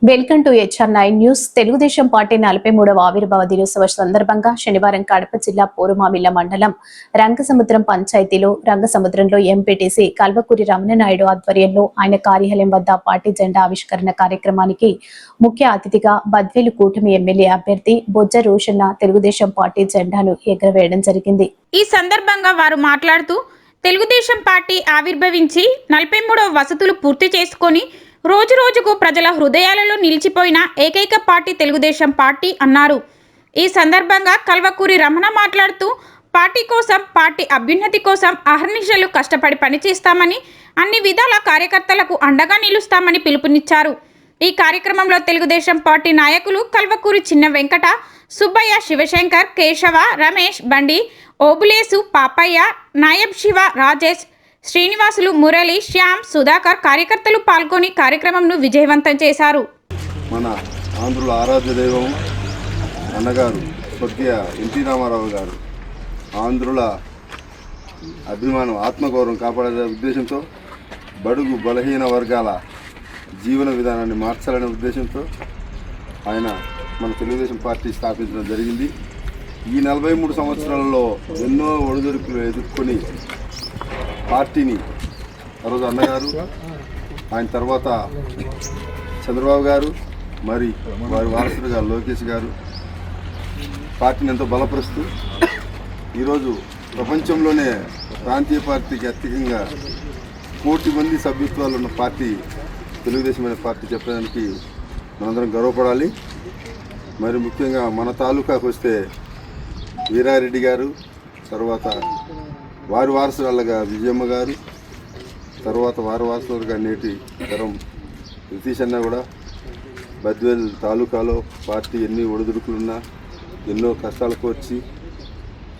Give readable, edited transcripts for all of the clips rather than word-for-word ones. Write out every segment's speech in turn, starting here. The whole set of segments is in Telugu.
Welcome to HR9 news. Telugu Desam party 43వ ఆవిర్భావ దినోత్సవ సందర్భంగా శనివారం కడప జిల్లా పోరుమామిళ్ల మండలం రంగసముద్రం పంచాయతీలో రంగసముద్రంలో ఎంపీటీసీ కల్వకూరి రమణనాయుడు ఆధ్వర్యంలో ఆయన కార్యాలయం వద్ద పార్టీ జెండా ఆవిష్కరణ కార్యక్రమానికి ముఖ్య అతిథిగా బద్వేలు కూటమి ఎమ్మెల్యే అభ్యర్థి బొజ్జ రోషన్న తెలుగుదేశం పార్టీ జెండాను ఎగురవేయడం జరిగింది. ఈ సందర్భంగా వారు మాట్లాడుతూ తెలుగుదేశం పార్టీ ఆవిర్భవించి 43వ వసతులు పూర్తి చేసుకొని రోజు రోజుకు ప్రజల హృదయాలలో నిలిచిపోయిన ఏకైక పార్టీ తెలుగుదేశం పార్టీ అన్నారు. ఈ సందర్భంగా కల్వకూరి రమణ మాట్లాడుతూ పార్టీ కోసం, పార్టీ అభ్యున్నతి కోసం అహర్నిశలు కష్టపడి పనిచేస్తామని, అన్ని విధాల కార్యకర్తలకు అండగా నిలుస్తామని పిలుపునిచ్చారు. ఈ కార్యక్రమంలో తెలుగుదేశం పార్టీ నాయకులు కల్వకూరి చిన్న వెంకట, సుబ్బయ్య, శివశంకర్, కేశవ, రమేష్, బండి, ఓబులేసు, పాపయ్య, నాయబ్ శివ, రాజేష్, శ్రీనివాసులు, మురళి, శ్యామ్, సుధాకర్ కార్యకర్తలు పాల్గొని కార్యక్రమంను విజయవంతం చేశారు. మన ఆంధ్రుల ఆరాధ్య దైవం అన్నగారు స్వర్గీయ ఎన్టీ రామారావు గారు ఆంధ్రుల అభిమానం, ఆత్మగౌరవం కాపాడే ఉద్దేశంతో బడుగు బలహీన వర్గాల జీవన విధానాన్ని మార్చాలనే ఉద్దేశంతో ఆయన మన తెలుగుదేశం పార్టీ స్థాపించడం జరిగింది. ఈ 43 సంవత్సరాలలో ఎన్నో ఒడిదుడుకులు ఎదుర్కొని పార్టీని ఆ రోజు అన్నగారు, ఆయన తర్వాత చంద్రబాబు గారు, మరి వారి వారసుడుగా లోకేష్ గారు పార్టీని ఎంతో బలపరుస్తూ ఈరోజు ప్రపంచంలోనే ప్రాంతీయ పార్టీకి అత్యధికంగా 1 కోటి మంది సభ్యత్వాలు ఉన్న పార్టీ తెలుగుదేశం అనే పార్టీ చెప్పడానికి మనందరం గర్వపడాలి. మరి ముఖ్యంగా మన తాలూకాకు వస్తే వీరారెడ్డి గారు, తర్వాత వారి వారసురాలుగా విజయమ్మ గారు, తర్వాత వారి వారసులుగా నేటి తరం నితీష్ అన్న కూడా బద్వేల్ తాలూకాలో పార్టీ ఎన్ని ఒడిదుడుకులున్నా ఎన్నో కష్టాలు కోర్చి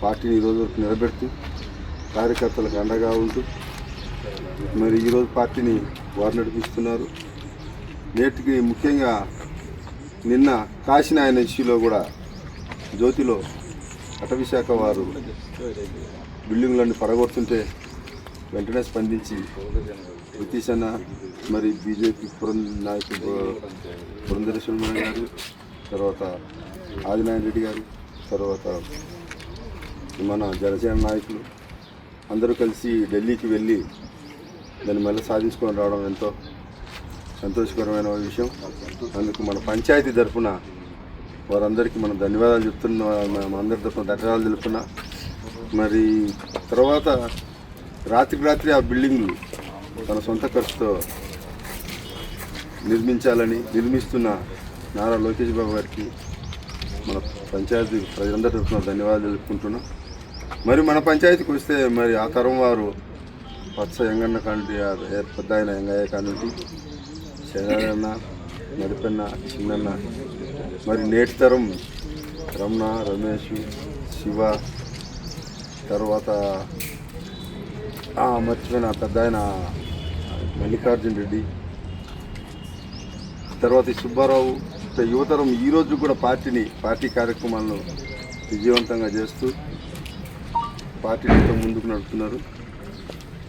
పార్టీని ఈరోజు నిలబెడుతూ కార్యకర్తలకు అండగా ఉంటూ మరి ఈరోజు పార్టీని వారు నడిపిస్తున్నారు. నేటికి ముఖ్యంగా నిన్న కాశీనాయన ఇష్యూలో కూడా జ్యోతిలో అటవీశాఖ వారు బిల్డింగ్లన్నీ పడగొడుతుంటే వెంటనే స్పందించి నితీష్ అన్న, మరి బీజేపీ నాయకుడు పురంధరేశ్వర గారు, తర్వాత ఆదినారాయణ రెడ్డి గారు, తర్వాత మన జనసేన నాయకులు అందరూ కలిసి ఢిల్లీకి వెళ్ళి దాన్ని మళ్ళీ సాధించుకొని రావడం ఎంతో సంతోషకరమైన విషయం. అందుకు మన పంచాయతీ తరఫున వారందరికీ మనం ధన్యవాదాలు చెప్తున్నా, అందరి తరఫున ధన్యవాదాలు తెలుపుతున్నా. మరి తర్వాత రాత్రి ఆ బిల్డింగ్లు తన సొంత ఖర్చుతో నిర్మిస్తున్న నారా లోకేష్ బాబు గారికి మన పంచాయతీ ప్రజలందరి తరఫున ధన్యవాదాలు తెలుపుకుంటున్నాం. మరి మన పంచాయతీకి వస్తే మరి ఆ తరం వారు పచ్చ ఎంగన్న కాంటి, పెద్ద ఆయన ఎంగయ్య కానింటి, శరణ, నడిపెన్న, చిన్నన్న, మరి నేటి తరం రమణ, రమేష్, శివ, తర్వాత మర్చిపోయిన పెద్ద ఆయన మల్లికార్జున రెడ్డి, తర్వాత సుబ్బారావు, యువతరం ఈరోజు కూడా పార్టీ కార్యక్రమాలను విజయవంతంగా చేస్తూ పార్టీతో ముందుకు నడుపుతున్నారు.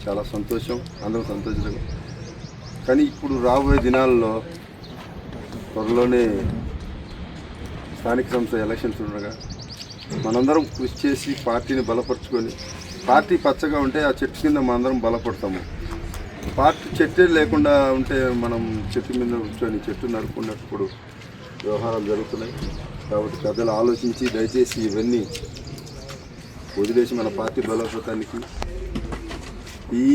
చాలా సంతోషం, అందరం సంతోషంగా. కానీ ఇప్పుడు రాబోయే దినాల్లో త్వరలోనే స్థానిక సంస్థ ఎలక్షన్స్ ఉండగా మనందరం కృషి చేసి పార్టీని బలపరుచుకొని, పార్టీ పచ్చగా ఉంటే ఆ చెట్టు కింద మనందరం బలపడతాము. పార్టీ చెట్టే లేకుండా ఉంటే మనం చెట్టు మీద కూర్చొని చెట్టు నరుకున్నప్పుడు వ్యవహారాలు జరుగుతున్నాయి. కాబట్టి పెద్దలు ఆలోచించి దయచేసి ఇవన్నీ వదిలేసి మన పార్టీ బలోపేతానికి ఈ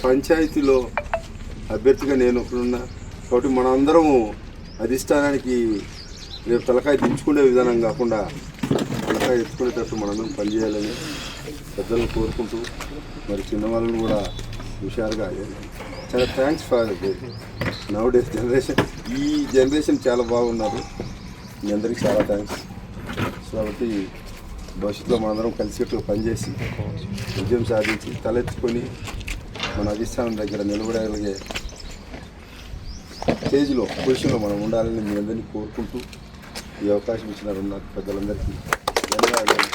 పంచాయతీలో అభ్యర్థిగా నేను ఒకడున్నా. కాబట్టి మనందరము అధిష్టానానికి రేపు తలకాయ దించుకునే విధానం కాకుండా తలకాయ ఎత్తుకునేటట్టు మనందరం పనిచేయాలని పెద్దలను కోరుకుంటూ, మరి చిన్నవాళ్ళను కూడా హుషారుగా చాలా thanks for now days generation. ఈ జనరేషన్ చాలా బాగున్నారు, మీ అందరికీ చాలా థ్యాంక్స్. కాబట్టి భవిష్యత్తులో మనందరం కలిసికట్టుగా పనిచేసి విజయం సాధించి తలెత్తుకొని మన అధిష్టానం దగ్గర నిలబడగలిగే స్టేజ్లో, పొజిషన్లో మనం ఉండాలని మీ అందరినీ కోరుకుంటూ ఈ అవకాశం ఇచ్చిన నాకు పెద్దలందరికీ ధన్యవాదాలు.